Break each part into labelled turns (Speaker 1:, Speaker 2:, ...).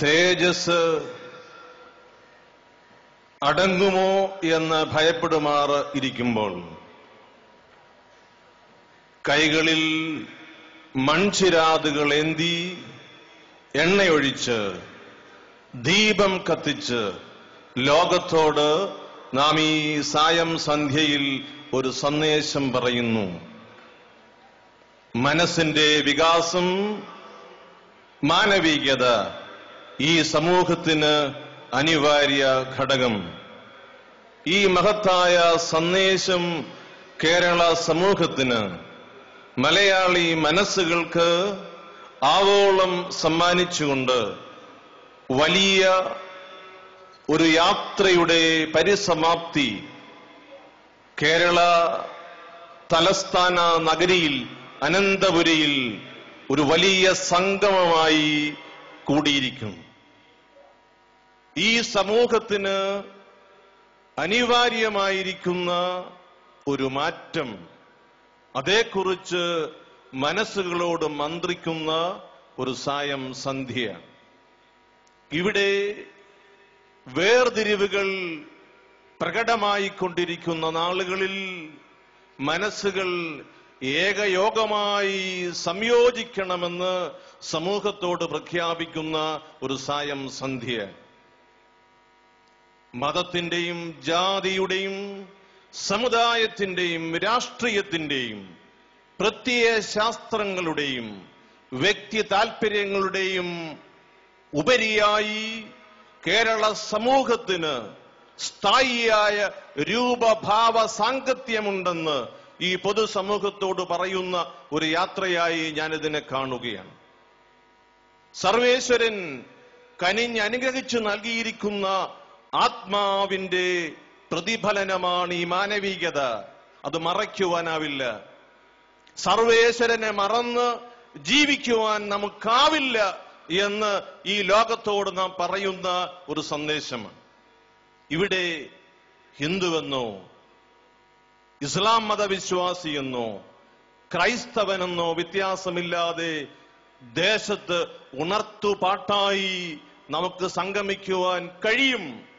Speaker 1: തേജസ് അടങ്ങുമോ എന്ന് ഭയപ്പെടുമാറ് ഇരിക്കുമ്പോൾ കൈകളിൽ മൺചിരാതുകൾ ഏന്തി എണ്ണയൊഴിച്ച് ദീപം കത്തിച്ച് ലോകത്തോട് നാം ഈ സായം സന്ധ്യയിൽ ഒരു സന്ദേശം പറയുന്നു. മനസ്സിന്റെ വികാസം, മാനവികത ഈ സമൂഹത്തിന് അനിവാര്യ ഘടകം. ഈ മഹത്തായ സന്ദേശം കേരള സമൂഹത്തിന്, മലയാളി മനസ്സുകൾക്ക് ആവോളം സമ്മാനിച്ചുകൊണ്ട് വലിയ ഒരു യാത്രയുടെ പരിസമാപ്തി കേരള തലസ്ഥാന നഗരിയിൽ അനന്തപുരിയിൽ ഒരു വലിയ സംഗമമായി കൂടിയിരിക്കുന്നു. ഈ സമൂഹത്തിന് അനിവാര്യമായിരിക്കുന്ന ഒരു മാറ്റം, അതേക്കുറിച്ച് മനസ്സുകളോട് മന്ത്രിക്കുന്ന ഒരു സായം സന്ധ്യ. ഇവിടെ വേർതിരിവുകൾ പ്രകടമായിക്കൊണ്ടിരിക്കുന്ന നാളുകളിൽ മനസ്സുകൾ ഏകയോഗമായി സംയോജിക്കണമെന്ന് സമൂഹത്തോട് പ്രഖ്യാപിക്കുന്ന ഒരു സായം സന്ധ്യ. മതത്തിന്റെയും ജാതിയുടെയും സമുദായത്തിന്റെയും രാഷ്ട്രീയത്തിന്റെയും പ്രത്യയശാസ്ത്രങ്ങളുടെയും വ്യക്തി താൽപര്യങ്ങളുടെയും ഉപരിയായി കേരള സമൂഹത്തിന് സ്ഥായിയായ രൂപഭാവ സാങ്കത്യമുണ്ടെന്ന് ഈ പൊതുസമൂഹത്തോട് പറയുന്ന ഒരു യാത്രയായി ഞാനിതിനെ കാണുകയാണ്. സർവേശ്വരൻ കനിഞ്ഞ് അനുഗ്രഹിച്ചു നൽകിയിരിക്കുന്ന ആത്മാവിന്റെ പ്രതിഫലനമാണ് ഈ മാനവികത. അത് മറയ്ക്കുവാനാവില്ല. സർവേശ്വരനെ മറന്ന് ജീവിക്കുവാൻ നമുക്കാവില്ല എന്ന് ഈ ലോകത്തോട് നാം പറയുന്ന ഒരു സന്ദേശമാണ്. ഇവിടെ ഹിന്ദുവെന്നോ ഇസ്ലാം മതവിശ്വാസിയെന്നോ ക്രൈസ്തവനെന്നോ വ്യത്യാസമില്ലാതെ ദേശത്ത് ഉണർത്തുപാട്ടായി നമുക്ക് സംഗമിക്കുവാൻ കഴിയും.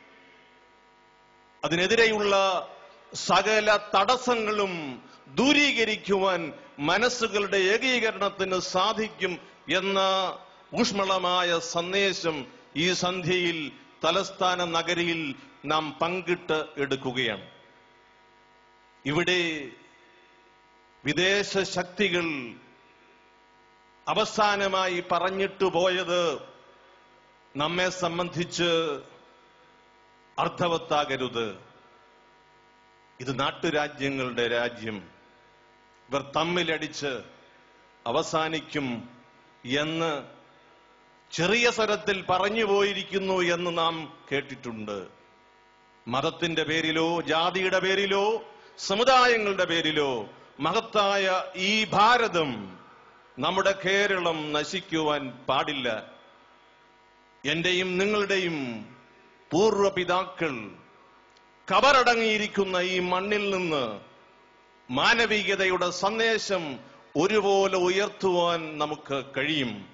Speaker 1: അതിനെതിരെയുള്ള സകല തടസ്സങ്ങളും ദൂരീകരിക്കുവാൻ മനസ്സുകളുടെ ഏകീകരണത്തിന് സാധിക്കും എന്ന ഊഷ്മളമായ സന്ദേശം ഈ സന്ധ്യയിൽ തലസ്ഥാന നഗരിയിൽ നാം പങ്കിട്ട് എടുക്കുകയാണ്. ഇവിടെ വിദേശ ശക്തികൾ അവസാനമായി പറഞ്ഞിട്ടു പോയത് നമ്മെ സംബന്ധിച്ച് അർത്ഥവത്താകരുത്. ഇത് നാട്ടുരാജ്യങ്ങളുടെ രാജ്യം, ഇവർ തമ്മിലടിച്ച് അവസാനിക്കും എന്ന് ചെറിയ സ്വരത്തിൽ പറഞ്ഞു പോയിരിക്കുന്നു എന്ന് നാം കേട്ടിട്ടുണ്ട്. മതത്തിന്റെ പേരിലോ ജാതിയുടെ പേരിലോ സമുദായങ്ങളുടെ പേരിലോ മഹത്തായ ഈ ഭാരതം, നമ്മുടെ കേരളം നശിക്കുവാൻ പാടില്ല. എന്റെയും നിങ്ങളുടെയും പൂർവപിതാക്കൾ കബറടങ്ങിയിരിക്കുന്ന ഈ മണ്ണിൽ നിന്ന് മാനവികതയുടെ സന്ദേശം ഒരുപോലെ ഉയർത്തുവാൻ നമുക്ക് കഴിയും.